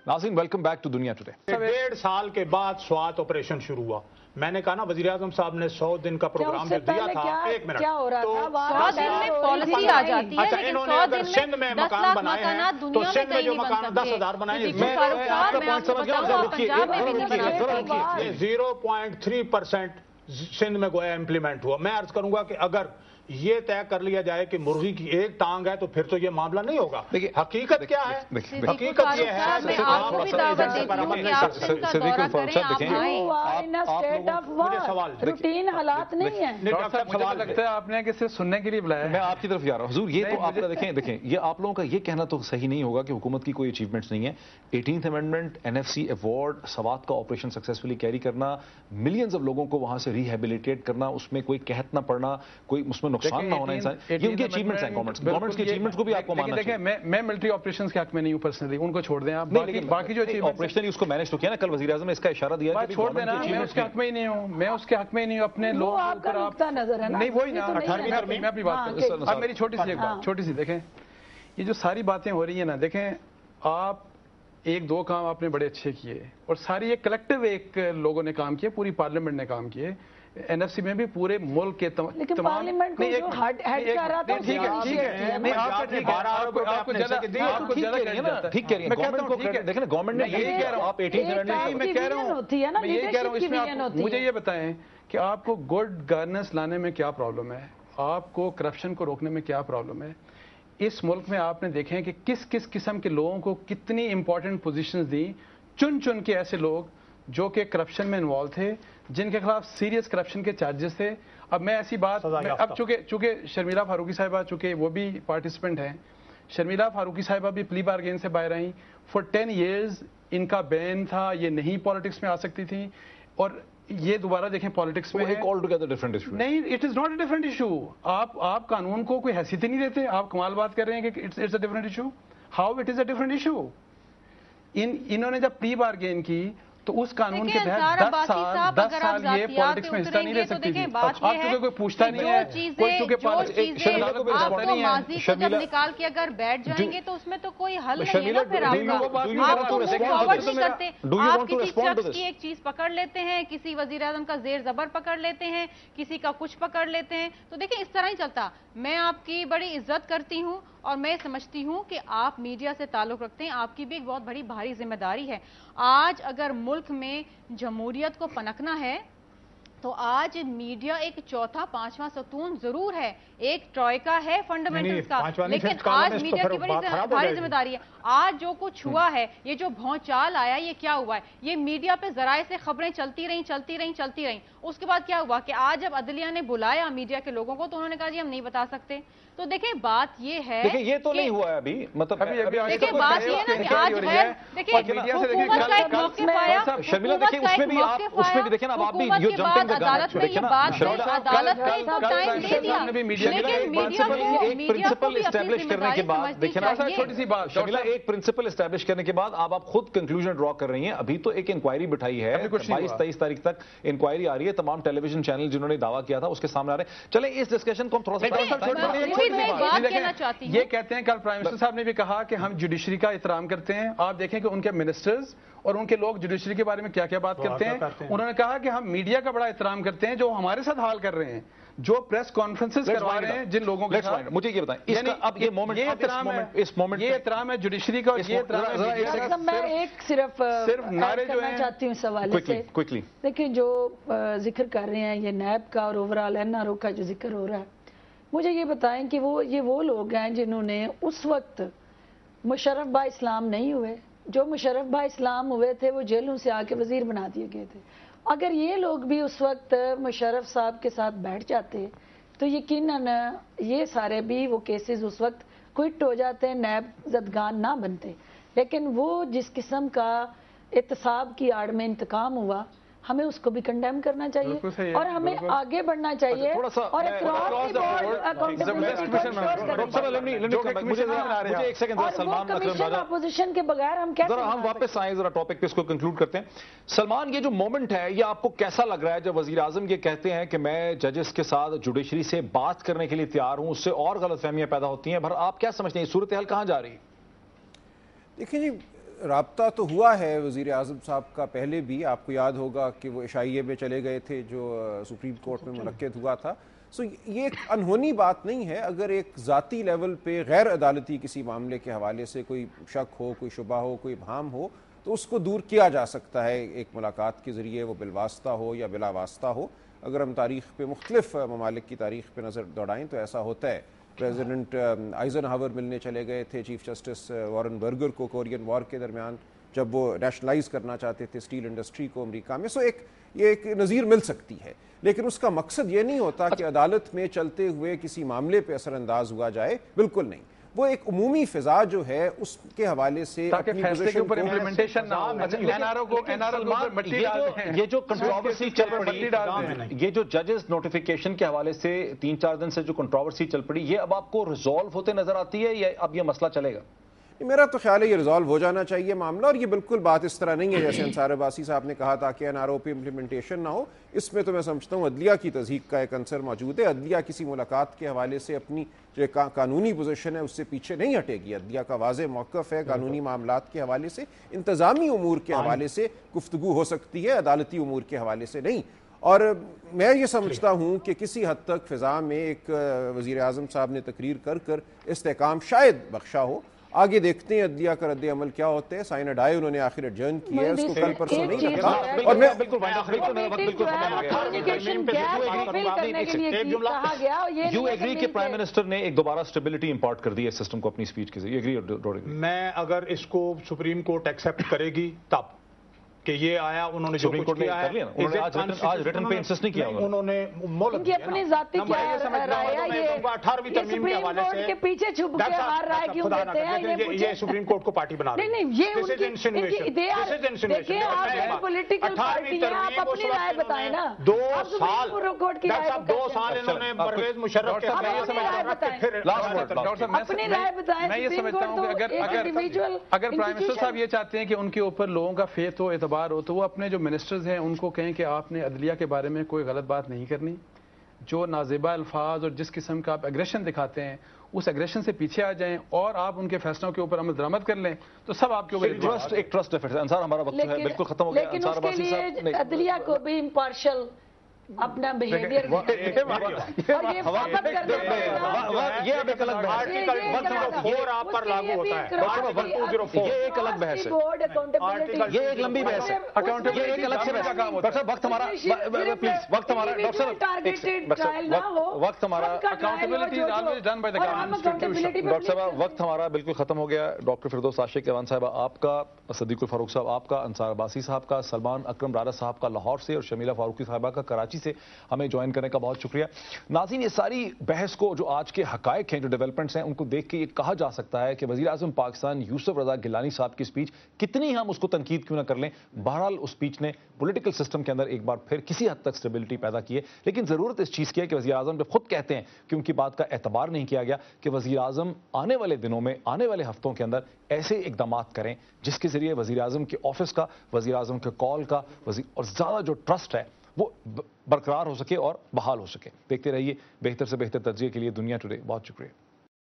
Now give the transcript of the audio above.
नाज़रीन welcome back to दुनिया today. 1.5 साल के बाद स्वात ऑपरेशन शुरू हुआ। मैंने कहा ना वज़ीर आज़म साहब ने 100 दिन का प्रोग्राम जो दिया था, एक मिनट, क्या हो रहा था? 100 दिन में पॉलिसी आ जाती है, लेकिन 100 दिन में सिंध में मकान बनाए हैं तो सिंध में जो मकान 10,000 बनाए, मैं आपका पॉइंट समझ गया। 0.3% सिंध में गोया इम्प्लीमेंट हुआ। मैं अर्ज करूंगा कि अगर ये तय कर लिया जाए कि मुर्गी की एक टांग है तो फिर तो ये मामला नहीं होगा। हकीकत क्या है? हकीकत ये है रूटीन हालात नहीं है। मुझे लगता है आपने कि सिर्फ सुनने के लिए बुलाया। मैं आपकी तरफ जा रहा हूँ हुजूर। ये तो आपका देखें ये आप लोगों का ये कहना तो सही नहीं होगा कि हुकूमत की कोई अचीवमेंट्स नहीं है। 18th amendment, NFC award, Swat का ऑपरेशन सक्सेसफुली कैरी करना, मिलियंस ऑफ लोगों को वहां से रिहेबिलिटेट करना, उसमें कोई कहत ना पड़ना, कोई उसमें नुकसान ना होना इंसान, ये उनकी अचीवमेंट्स हैं। गवर्नमेंट्स की अचीवमेंट्स को भी आपको मानना चाहिए। मैं मिलिट्री ऑपरेशंस के हक में नहीं हूं पर्सनली, उनको छोड़ दें आप। बाकी जो ऑपरेशनली उसको मैनेज तो किया ना, कल वज़ीर आज़म ने इसका इशारा दिया कि छोड़ देना। मैं उसके हक में ही नहीं हूं, मैं उसके हक में ही नहीं हूं। अपने लोगों के ऊपर आप नजर है ना, नहीं वही ना। 18वीं मैं अपनी बात करूं। अब मेरी छोटी सी एक बात, छोटी सी देखें, ये जो सारी बातें हो रही है ना, देखें आप एक दो काम आपने बड़े अच्छे किए और सारी एक कलेक्टिव एक लोगों ने काम किए, पूरी पार्लियामेंट ने काम किए, NFC में भी पूरे मुल्क के तमाम हेड कर रहा था। ठीक है नहीं आपको ठीक है, आपको ज्यादा ठीक कह रही है गवर्नमेंट को। देखें ना गवर्नमेंट ने यही कह रहा हूं, आप 18th अमेंडमेंट मैं कह रहा हूं, मैं यही कह रहा हूं। इसमें मुझे ये बताएं कि आपको गुड गवर्नेंस लाने में क्या प्रॉब्लम है, आपको करप्शन को रोकने में क्या प्रॉब्लम है। इस मुल्क में आपने देखे कि किस किस किस्म के लोगों को कितनी इंपॉर्टेंट पोजीशंस दी, चुन चुन के ऐसे लोग जो कि करप्शन में इन्वॉल्व थे, जिनके खिलाफ सीरियस करप्शन के चार्जेस थे। अब मैं ऐसी बात, अब चूंकि शर्मिला फारूकी साहिबा चूंकि वो भी पार्टिसिपेंट हैं, शर्मिला फारूकी साहिबा भी प्ली बारगेन से बाहर आई। फॉर 10 years इनका बैन था, ये नहीं पॉलिटिक्स में आ सकती थी और ये दोबारा देखें पॉलिटिक्स में है। ऑल टुगेदर डिफरेंट इशू नहीं, it is not a different issue. आप कानून को कोई हैसियत ही नहीं देते। आप कमाल बात कर रहे हैं कि it's a different issue. How it is a different issue? इन्होंने जब प्ली बारगेन की तो उस कानून के तहत 10 साल ये पॉलिटिक्स में हिस्सा नहीं ले सकती थी। आप चूंकि कोई पूछता नहीं है, कोई चूंकि जब निकाल के अगर बैठ जाएंगे तो उसमें तो कोई हल नहीं है ना। फिर आप किसी शख्स की एक चीज पकड़ लेते हैं, किसी वजीर आजम का जेर जबर पकड़ लेते हैं, किसी का कुछ पकड़ लेते हैं, तो देखिए इस तरह ही चलता। मैं आपकी बड़ी इज्जत करती हूँ और मैं समझती हूं कि आप मीडिया से ताल्लुक रखते हैं, आपकी भी एक बहुत बड़ी भारी जिम्मेदारी है। आज अगर मुल्क में जमहूरियत को पनपना है तो आज मीडिया एक चौथा पांचवा सतून जरूर है, एक ट्रॉयका है फंडामेंटल्स का, लेकिन आज मीडिया की बड़ी भारी जिम्मेदारी है। आज जो कुछ हुआ है, ये जो भौचाल आया, ये क्या हुआ है? ये मीडिया पे जराए से खबरें चलती रहीं। उसके बाद क्या हुआ कि आज जब अदलिया ने बुलाया मीडिया के लोगों को तो उन्होंने कहा जी हम नहीं बता सकते। तो देखिए बात ये है, देखिए ये तो नहीं हुआ है अभी, मतलब देखिए बात ये है ना कि आज देखिए हुकूमत का एक मौक़िफ़ आया, शर्मिला देखिए उसमें भी देखिए ना आप भी जो जंपिंग द अदालत ने ये बात अदालत ने इसको टाइम दे दिया, लेकिन मीडिया को एक प्रिंसिपल एस्टैब्लिश करने के बाद देखिए ना, छोटी सी बात शर्मिला, एक प्रिंसिपल एस्टैब्लिश करने के बाद आप खुद कंक्लूजन ड्रॉ कर रही हैं। अभी तो एक इंक्वायरी बिठाई है, 22-23 तारीख तक इंक्वायरी आ रही है, तमाम टेलीविजन चैनल जिन्होंने दावा किया था उसके सामने आ रहे हैं। चले इस डिस्कशन को हम थोड़ा सा ये कहते हैं, कल प्राइम मिनिस्टर साहब ने भी कहा कि हम जुडिशरी का एहतराम करते हैं। आप देखें कि उनके मिनिस्टर्स और उनके लोग जुडिशरी के बारे में क्या क्या बात करते हैं। उन्होंने कहा कि हम मीडिया का बड़ा एहतराम करते हैं जो हमारे साथ हाल कर रहे हैं, जो प्रेस कॉन्फ्रेंसेस करवा रहे हैं जिन लोगों के साथ। मुझे ये बताएं, इसका अब ये मोमेंट, ये एहतराम है जुडिशरी का, ये एहतराम मैं एक सिर्फ नारे जो है चाहती हूँ सवाल से। क्विकली देखिए जो जिक्र कर रहे हैं ये नैब का और ओवरऑल NRO का जो जिक्र हो रहा है, मुझे ये बताएं कि वो लोग हैं जिन्होंने उस वक्त मुशर्रफ भाई इस्लाम नहीं हुए, जो मुशर्रफ भाई इस्लाम हुए थे वो जेलों से आके वजीर बना दिए गए थे। अगर ये लोग भी उस वक्त मुशर्रफ साहब के साथ बैठ जाते तो यकीनन ये सारे भी वो केसेस उस वक्त क्विट हो जाते, नैब जदगान ना बनते। लेकिन वो जिस किस्म का एहतसाब की आड़ में इंतकाम हुआ, हमें उसको भी कंडेम करना चाहिए और हमें आगे बढ़ना चाहिए। और अपोजिशन के बगैर हम कैसे, हम वापस आए जरा टॉपिक पे, इसको कंक्लूड करते हैं। सलमान, ये जो मोमेंट है ये आपको कैसा लग रहा है जब वजीर आजम ये कहते हैं कि मैं जजेस के साथ जुडिशरी से बात करने के लिए तैयार हूं, उससे और गलतफहमियां पैदा होती हैं, पर आप क्या समझते हैं सूरत हाल कहां जा रही है? देखिए जी, رابطہ تو ہوا ہے وزیر اعظم صاحب کا پہلے بھی. آپ کو یاد ہوگا کہ وہ عشائیے میں چلے گئے تھے جو سپریم کورٹ میں منعقد ہوا تھا. سو یہ ایک انہونی بات نہیں ہے. اگر ایک ذاتی لیول پہ غیر عدالتی کسی معاملے کے حوالے سے کوئی شک ہو, کوئی شبہ ہو, کوئی ابہام ہو, تو اس کو دور کیا جا سکتا ہے ایک ملاقات کے ذریعے, وہ بالواسطہ ہو یا بلا واسطہ ہو. اگر ہم تاریخ پہ مختلف ممالک کی تاریخ پہ نظر دوڑائیں تو ایسا ہوتا ہے. پریزیڈنٹ آئزن ہاور ملنے چلے گئے تھے چیف جسٹس وارن برگر کو کورین وار کے درمیان, جب وہ نیشنلائز کرنا چاہتے تھے اسٹیل انڈسٹری کو امریکہ میں. سو یہ ایک نظیر مل سکتی ہے, لیکن اس کا مقصد یہ نہیں ہوتا کہ عدالت میں چلتے ہوئے کسی معاملے پہ اثر انداز ہوا جائے. بالکل نہیں. وہ ایک عمومی فضا جو ہے اس کے حوالے سے تاکہ فیصلے کے اوپر امپلیمنٹیشن نہ ہو. یہ جو کنٹروورسی چل پڑی, یہ جو ججز نوٹیفیکیشن کے حوالے سے 3-4 دن سے جو کنٹروورسی چل پڑی, یہ اب آپ کو ریزالو ہوتے نظر آتی ہے یا اب یہ مسئلہ چلے گا؟ میرا تو خیال ہے یہ ریزالو ہو جانا چاہیے معاملہ, اور یہ بالکل بات اس طرح نہیں ہے جیسے انصار عباسی صاحب نے کہا تھا کہ NRO پہ امپلیمنٹیشن نہ ہو. اس میں تو میں سمجھتا ہوں عدلیہ کی تصدیق کا ایک عنصر موجود ہے. عدلیہ کسی ملاقات کے حوالے سے اپنی جو قانونی پوزیشن ہے اس سے پیچھے نہیں ہٹے گی. عدلیہ کا واضح موقف ہے قانونی معاملات کے حوالے سے, انتظامی امور کے حوالے سے گفتگو ہو سکتی ہے, عدالتی امور کے حوالے سے نہیں. اور میں یہ سمجھتا ہوں کہ کسی حد تک فضا میں ایک وزیر اعظم صاحب نے تقریر کر استحکام شاید بخشا ہو. آگے دیکھتے ہیں عدلیہ کا رد عمل کیا ہوتے ہیں. سائن ڈائی انہوں نے آخر ایڈجرن کی ہے, اس کو کل پرسوں نہیں رکھا. اور میں یو ایگری کہ پرائم منسٹر نے ایک دوبارہ اسٹیبلٹی امپورٹ کر دی ہے سسٹم کو اپنی اسپیچ کے ذریعے؟ میں اگر اس کو سپریم کورٹ ایکسیپٹ کرے گی تب کہ یہ آیا, انہوں نے جو کچھ کیا ہے آج ریٹن پہ انسسٹ نہیں کیا, انہوں نے مولت اپنی ذاتی کیا رائے ہے, یہ سپریم کورٹ کے پیچھے چھپ کے ہر رائے کیوں دیتے ہیں؟ یہ سپریم کورٹ کو پارٹی بنا رہے ہیں. نہیں, یہ دیکھیں آپ پولیٹیکل پارٹی ہیں, آپ اپنی رائے بتائیں نا. 2 سال ڈاکٹر صاحب 2 سال انہوں نے پرویز مشرف کے اپنی رائے بتائیں. میں یہ سمجھتا ہوں کہ اگر پرائم منسٹر صاحب یہ چاہتے ہیں کہ ان کے اوپر لوگوں کا فیتھ ہو, اعتبار ہو, تو وہ اپنے جو منسٹرز ہیں ان کو کہیں کہ آپ نے عدلیہ کے بارے میں کوئی غلط بات نہیں کرنی. جو نازیبا الفاظ اور جس قسم کا آپ ایگریشن دکھاتے ہیں اس ایگریشن سے پیچھے آ جائیں اور آپ ان کے فیصلوں کے اوپر عمل درآمد کر لیں تو سب آپ کے اوپر ایک ٹرسٹ ہے. انصار ہمارا وقت ہے بالکل ختم ہو گیا. لیکن اس کے لیے عدلیہ کو بھی امپارشل اپنا بیہیویئر یہ اب ایک الگ بحث ہے, یہ ایک الگ بحث ہے, یہ ایک لمبی بحث ہے, یہ ایک الگ سے بحث ہے. ڈاکٹر صاحب وقت ہمارا پلیز, وقت ہمارا ڈاکٹر صاحب وقت ہمارا ڈاکٹر صاحب وقت ہمارا بالکل ختم ہو گیا. ڈاکٹر فردوس عاشق ایوان صاحبہ آپ کا, صدیق الفاروق صاحب آپ کا, انصار عباسی صاحب کا, سلمان اکرم رارا صاحب کا لاہور سے, اور شمیلہ فاروقی صاحبہ کا کراچی سے ہمیں جوائن کرنے کا بہت شکریہ. ناظرین, یہ ساری بحث کو, جو آج کے حقائق ہیں, جو ڈیولپمنٹس ہیں, ان کو دیکھ کے یہ کہا جا سکتا ہے کہ وزیر اعظم پاکستان یوسف رضا گیلانی صاحب کی اسپیچ کتنی ہم اس کو تنقید کیوں نہ کر لیں, بہرحال اس اسپیچ نے پولیٹیکل سسٹم کے اندر ایک بار پھر کسی حد تک اسٹیبلٹی پیدا کی ہے. لیکن ضرورت اس چیز کی ہے کہ وزیر اعظم جب خود کہتے ہیں کہ ان کی بات کا اعتبار نہیں کیا گیا, کہ وزیر اعظم آنے والے دنوں میں, آنے والے ہفتوں کے اندر ایسے اقدامات کریں جس کے ذریعے وزیر اعظم کے آفس کا, وزیر اعظم کے کال کا اور زیادہ جو ٹرسٹ ہے وہ برقرار ہو سکے اور بحال ہو سکے. دیکھتے رہیے بہتر سے بہتر تجزیے کے لیے دنیا ٹوڈے. بہت شکریہ.